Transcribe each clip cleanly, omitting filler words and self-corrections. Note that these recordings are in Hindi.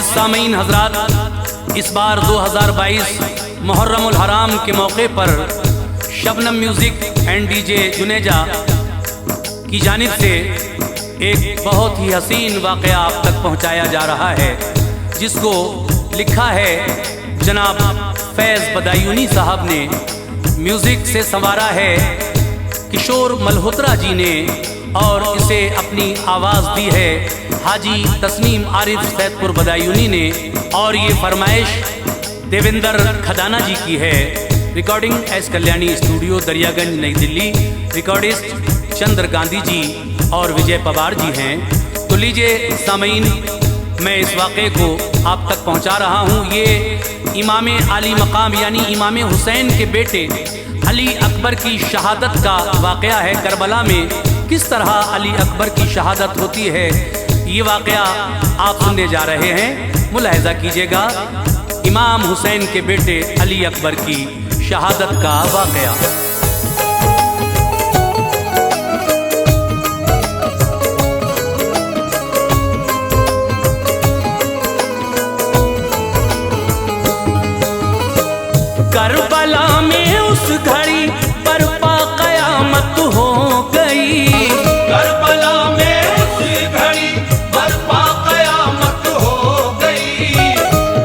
मोअज़्ज़िज़ सामीन हज़रात, इस बार 2022 मुहर्रमुल हराम के मौके पर Shabnam music and DJ Juneja की जानिब से एक बहुत ही हसीन वाक़या आप तक पहुंचाया जा रहा है, जिसको लिखा है जनाब फैज़ बदायूनी साहब ने, म्यूज़िक से संवारा है किशोर मल्होत्रा जी ने, और इसे अपनी आवाज़ दी है हाजी तस्नीम आरिफ सैदपुर बदायूनी ने, और ये फरमाइश देवेंद्र खदाना जी की है। Recording S Kalyani studio Daryaganj नई दिल्ली। रिकॉर्डिस्ट चंद्र गांधी जी और विजय पवार जी हैं। तो लीजिए सामीन, मैं इस वाक़े को आप तक पहुंचा रहा हूं। ये इमाम आली मकाम यानी इमाम हुसैन के बेटे अली अकबर की शहादत का वाक़या है। करबला में किस तरह अली अकबर की शहादत होती है, ये वाक़या आप सुनने जा रहे हैं। मुलाहिज़ा कीजिएगा इमाम हुसैन के बेटे अली अकबर की शहादत का वाक़या। करबला में उस घड़ी बरपा क़यामत हो गई। करबला में उस घड़ी बरपा क़यामत हो गई।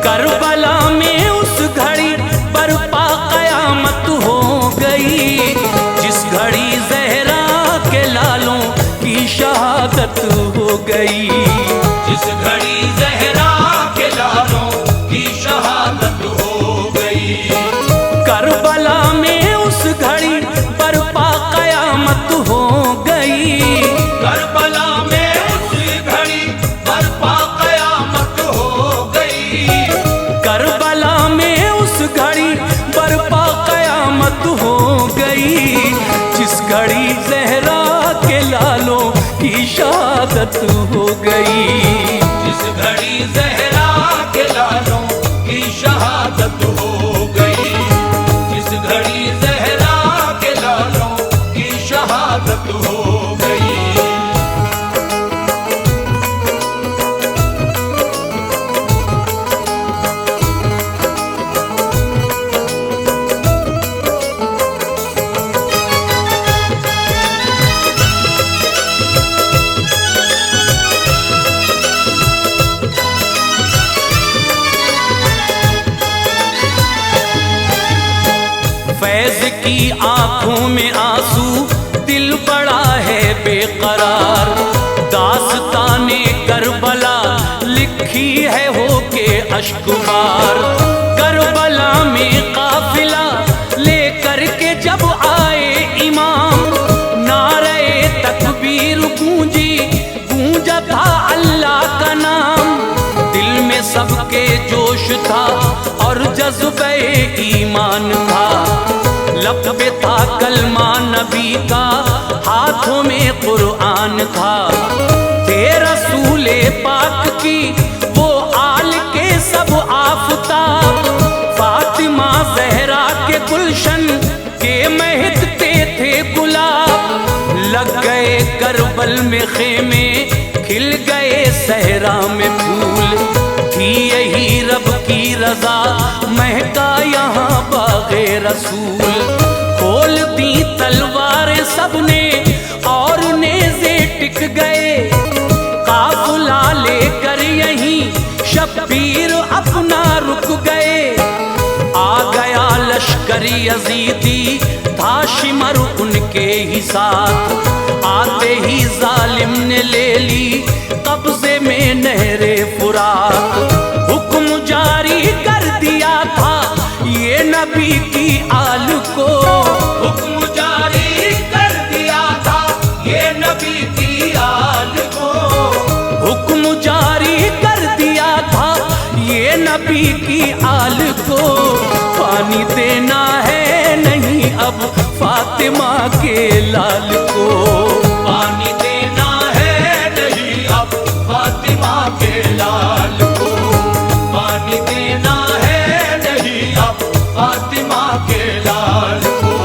करबला में उस घड़ी बरपा क़यामत हो गई, जिस घड़ी ज़हरा के लालों की शहादत हो गई। जिस घड़ी ज़हरा के लालों की शहादत हो गई। करबला में उस घड़ी बरपा क़यामत हो गई। करबला में उस घड़ी बरपा क़यामत हो गई। करबला में उस घड़ी बरपा क़यामत हो गई, जिस घड़ी ज़हरा के लालों की शहादत हो गई। जिस घड़ी ज़हरा के लालों की शहादत हो गई। जिस घड़ी ज़हरा के लालों की शहादत हो गई। फैज़ की आंखों में आंसू, दिल बड़ा है बेकरार। दास्ताने करबला लिखी है होके अश्कबार। करबला में काफिला लेकर के जब आए इमाम, नारे तकबीर गूंजी, गूंजा था अल्लाह का नाम। दिल में सबके जोश था और जज्बे ईमान था। लब पे था कलमा नबी का, हाथों में कुरान था। थे रसूले पाक की वो आल के सब आफताब। फातिमा ज़हरा के गुलशन के महकते थे गुलाब। लग गए करबल में खेमे, खिल गए सहरा में फूल। थी यही रब की रजा, महका यहाँ बाग़े रसूल। खोल दी तलवारें सबने और नेज़े टिक गए। काफ़िला लेकर यहीं शब्बीर अपना रुक गए। आ गया लश्कर यज़ीदी, था शिमर उनके ही साथ। आते ही जालिम ने ले ली कब्ज़े में नहरे फुरात। हुक्म जारी कर दिया था ये नबी की आल को। हुक्म जारी कर दिया था ये नबी की आल को। हुक्म जारी कर दिया था ये नबी की आल को। पानी देना है नहीं अब फातिमा के लाल को। पानी देना है नहीं अब फातिमा के लाल को। पानी देना है नहीं अब फातिमा के लाल को।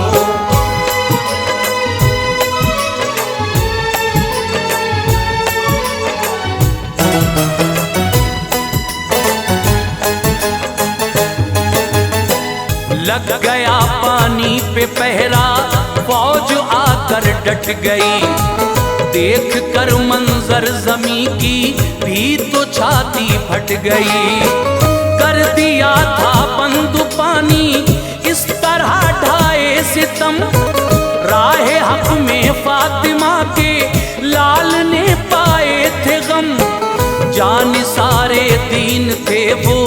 पे पहरा फौज आकर डट गई। देख कर मंजर जमी की भी तो छाती फट गई। कर दिया था बंद पानी इस तरह ढाए सितम, राहे हक में फातिमा के लाल ने पाए थे गम। जान सारे दीन थे वो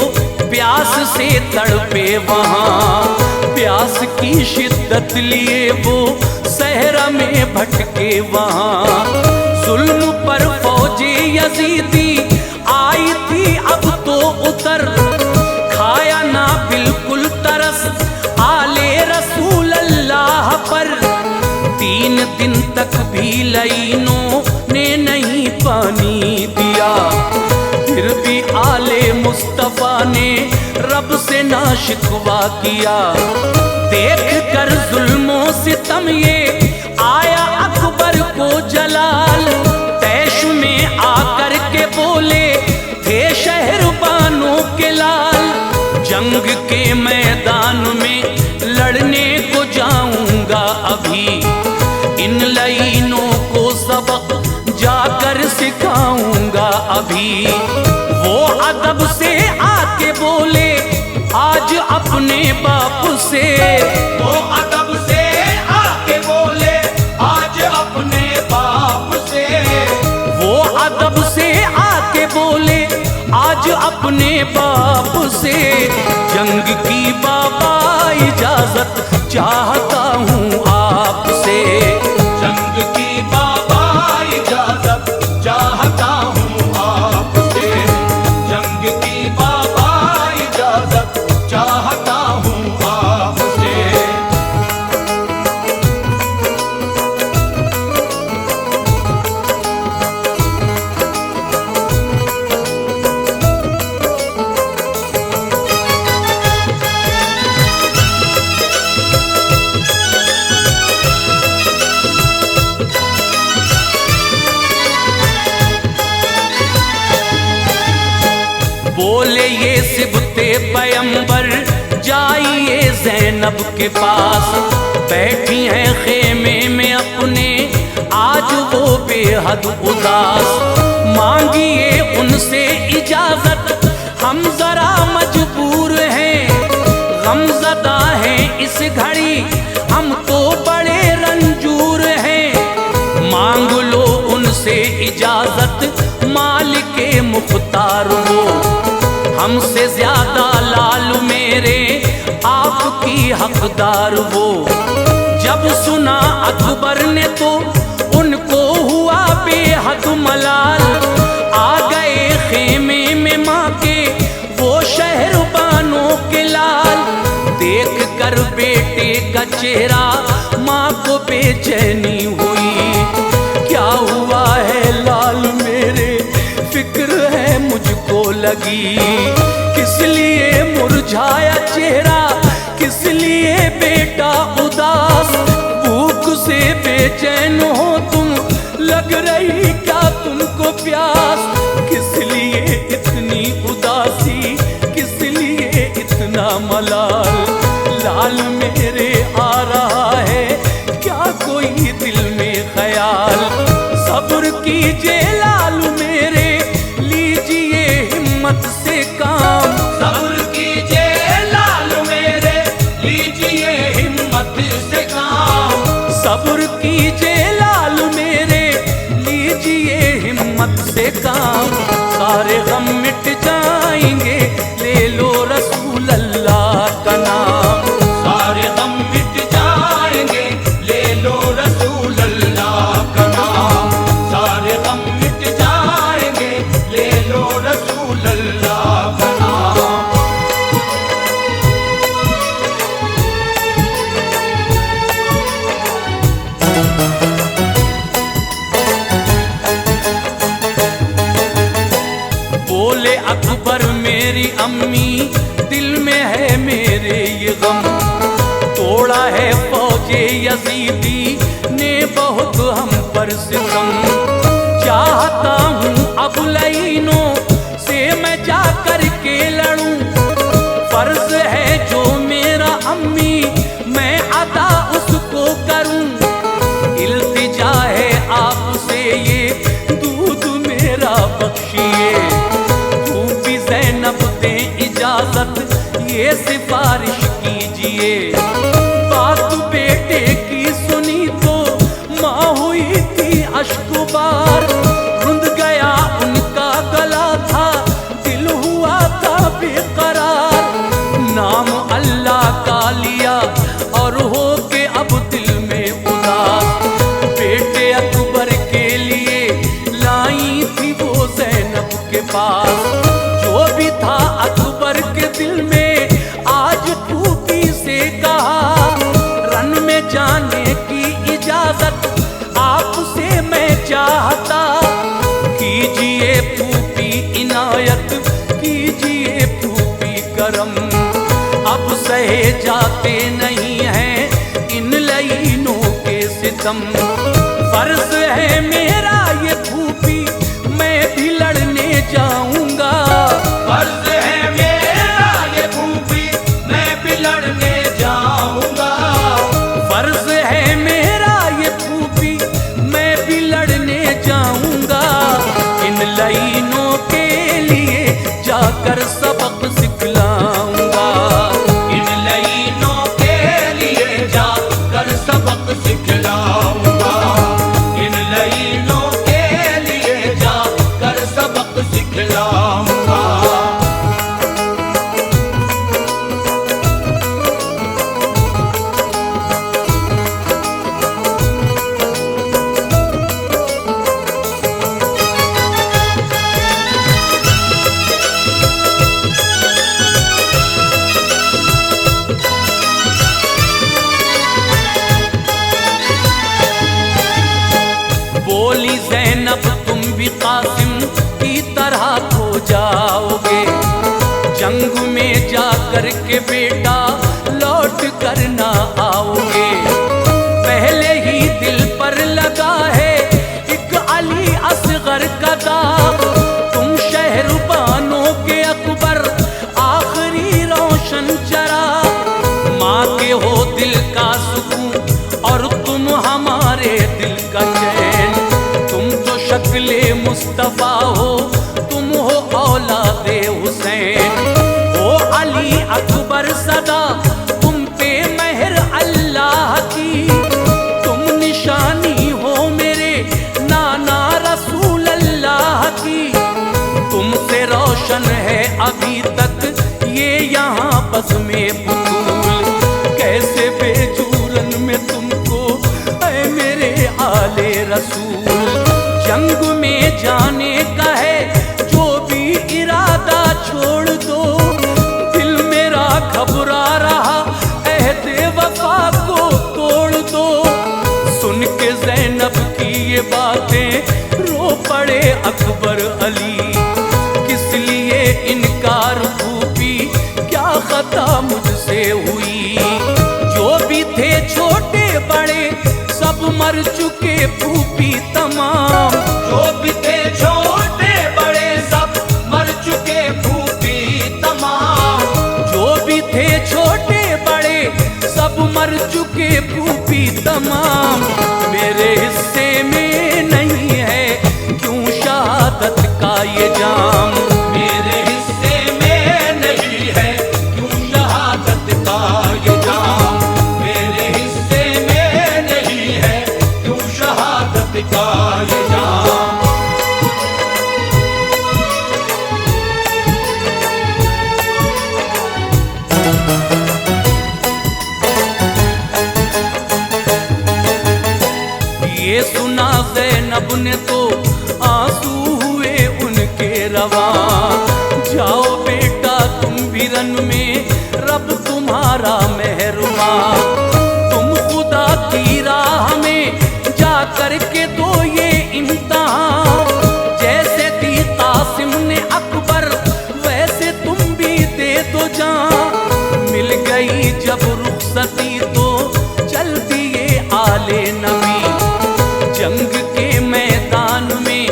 प्यास से तड़पे वहाँ, प्यास की शिद्दत लिए वो सहरा में भटके वहाँ। जुल्म पर फौजी यजीदी आई थी अब तो उतर, खाया ना बिल्कुल तरस आले रसूल अल्लाह पर। 3 दिन तक भी लाइनों ने नहीं पानी दिया, फिर भी आले मुस्तफा ने रब से ना शिकवा किया। देख कर जुल्मों सितम ये आया अकबर को जलाल, तैश में आकर के बोले थे शहरबानों के लाल। जंग के मैदान में लड़ने को जाऊंगा अभी, इन लाइनों को सबक जाकर सिखाऊंगा अभी। वो अदब से आके बोले आज अपने बाप से, वो अदब से आके बोले आज अपने बाप से। वो अदब से आके बोले आज अपने बाप से। जंग की बाबा इजाजत चाहता हूँ आपसे, जंग की बाबा इजाजत चाहता हूँ आपसे। जंग की बाबा इजाजत चाहता हूँ आपसे। बोले ये सिबते पैगंबर जाइए ज़ैनब के पास, बैठी हैं खेमे में अपने आज वो बेहद उदास। मांगिए उनसे इजाजत हम जरा मजबूर हैं, गमज़दा हैं इस घड़ी हम तो बड़े रंजूर हैं। मांग लो उनसे इजाजत मालिके मुख्तार वो, हमसे ज्यादा लाल मेरे आपकी हकदार वो। जब सुना अकबर ने तो उनको हुआ बेहद मलाल, आ गए खेमे में माँ के वो शहरबानों के लाल। देख कर बेटे का चेहरा माँ को बेचैनी हुई, क्या हुआ है लाल मेरे फिक्र है मुझको लगी। किस लिए मुरझाया चेहरा किस लिए बेटा उदास, भूख से बेचैन हो तुम लग रही क्या तुमको प्यास। किस लिए इतनी उदासी किस लिए इतना मलाल, लाल मेरे आ रहा है क्या कोई दिल में ख्याल। सब्र कीजिए लाल मेरे लीजिए हिम्मत से काम, सब्र कीजिए लाल मेरे लीजिए हिम्मत से काम। सब्र कीजिए लाल मेरे लीजिए हिम्मत से काम। सारे गम मिट जाएंगे ले लो रसूल अल्लाह का नाम। सारे गम मिट जाएंगे ले लो रसूल अल्लाह का नाम। सारे गम मिट जाएंगे ले लो रसूल अल्लाह का नाम। बोले अकबर मेरी अम्मी दिल में है मेरे ये गम, तोड़ा है फौजे यजीदी ने बहुत हम पर सितम। चाहता हूँ अब लाइनों से मैं जा कर के लड़ूं, फर्ज है जो मेरा अम्मी मैं अदा पास। जो भी था अकबर के दिल में आज फूफी से कहा, रन में जाने की इजाजत आपसे मैं चाहता। कीजिए फूफी इनायत, कीजिए फूफी करम, अब सहे जाते नहीं हैं इन लाइनों के सितम। फर्ज है मेरा ये फूफी, मैं भी लड़ने जाऊंगा। फर्ज है मेरा ये फूफी, मैं भी लड़ने जाऊंगा। फर्ज है मेरा ये फूफी, मैं भी लड़ने जाऊंगा। इन लाइनों के लिए जाकर सबक सिखलाऊंगा। इन लाइनों के लिए जाकर सबक सिखलाऊंगा। इन लाइनों के लिए जाकर सबक सिखलाऊंगा। बोली ज़ैनब तुम भी कासिम की तरह खो जाओगे, जंग में जाकर के बेटा लौट कर ना आओगे। पहले ही दिल पर लगा है एक अली असगर का दाग, तुम शहरबानों के अकबर आखिरी रोशन चराग। माँ के हो दिल का सुकून और तुम हमारे दिल का चैन, तुम तो शक्ले मुस्तफा हो, तुम हो औलादे हुसैन। ओ अली अकबर सदा तुम पे मेहर अल्लाह की, तुम निशानी हो मेरे नाना रसूल अल्लाह की। तुमसे रोशन है अभी तक ये यहाँ बस में बुतूल, कैसे बेजूरन में तुमको ऐ मेरे आले रसूल। जंग में जाने का है जो भी इरादा छोड़ दो, दिल मेरा घबरा रहा अहदे वफा को तोड़ दो। सुन के ज़ैनब की ये बातें रो पड़े अकबर अली, किस लिए इनकार फूफी, क्या खता मुझसे हुई। जो भी थे छोटे बड़े सब मर चुके फूफी तमाम। जो भी थे छोटे बड़े सब मर चुके फूफी तमाम। जो भी थे छोटे बड़े सब मर चुके फूफी तमाम। मेरे हिस्से में नहीं है क्यों शहादत का ये जाम, मेरे हिस्से में नहीं है क्यों शहादत का ये जाम। मेरे हिस्से में नहीं है क्यों शहादत का ये जाम। ये सुना ज़ैनब ने तो आंसू हुए उनके रवा। जाओ बेटा तुम भी रन में, रब तुम्हारा मेहरमा। तुम खुदा की राह में जा कर के दो ये इम्तिहान, जैसे दी कासिम ने अकबर वैसे तुम भी दे दो जान। मिल गई जब रुखसती तो चल दिए आले नबी, जंग के मैदान में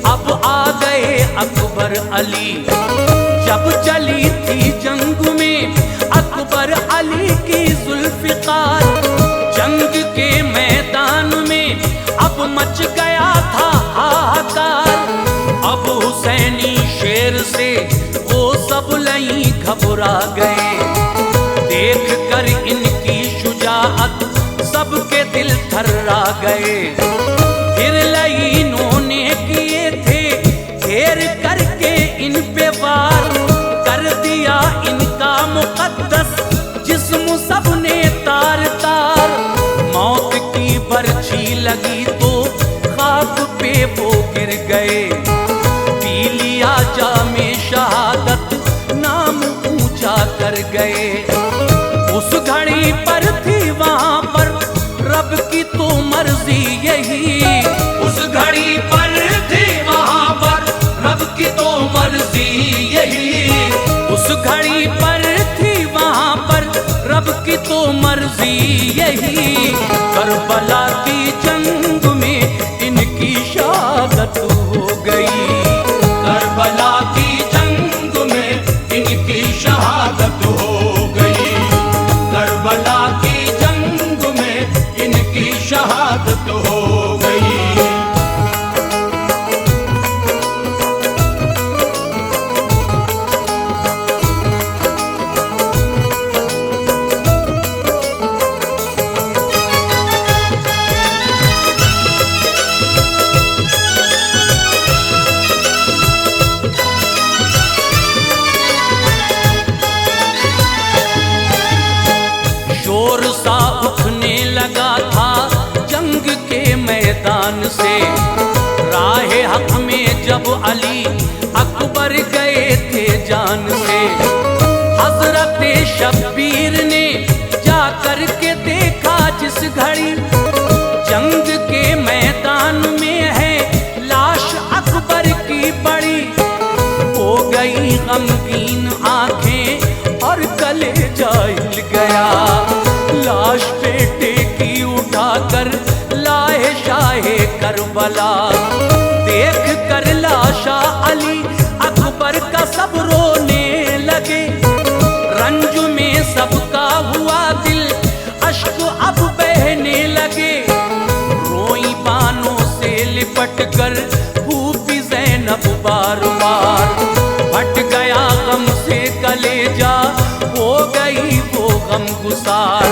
अब आ गए अकबर अली। जब चली थी जंग में अकबर अली की जुल्फ़िकार, जंग के मैदान में अब मच गया था हाहाकार। अब हुसैनी शेर से वो सब लई घबरा गए, देख कर इनकी शुजाअत सबके दिल थर्रा गए। फिर लाइनों ने किए थे घेर करके इन पे वार, कर दिया इनका मुकद्दस जिस्म सबने तार तार। मौत की बर्छी लगी तो खाक पे वो गिर गए, पी लिया जा घड़ी पर थी वहां पर रब की तो मर्जी यही, उस घड़ी पर थी वहां पर रब की तो मर्जी यही, उस घड़ी पर थी वहां पर रब की तो मर्जी यही। करबला की जंग में इनकी शहादत हो गई, करबला की जंग में इनकी शहादत हो गई, करबला की जंग में इनकी शहादत हो गई। शोर सा उठने लगा था जंग के मैदान से, राह हक में जब अली अकबर गए थे जान से। हजरत शब्बीर ने जाकर के देखा जिस घड़ी जंग के मैदान में है लाश अकबर की बड़ी, हो गई गमगीन आंखें और कलेजा हिल गया। लाश बेटे की उठाकर लाए शाहे करबला, देख कर लाशा अली अकबर का सब रोने लगे। रंज में सबका हुआ दिल, अश्क अब बहने लगे। रोई बानों से लिपट कर फूफी ज़ैनब बार बार, फट गया गम से कलेजा, हो गई वो गम गुसार।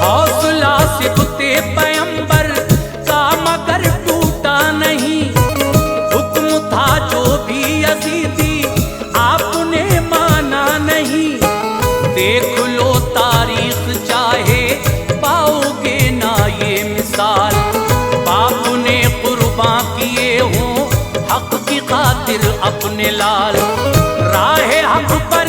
हौसला सिबते पैगंबर का मगर टूटा नहीं, हुक्म था जो भी यजीदी आपने माना नहीं। देख लो तारीख चाहे पाओगे ना ये मिसाल, बाप ने कुर्बान किए हों हक की खातिर अपने लाल। राह हक पर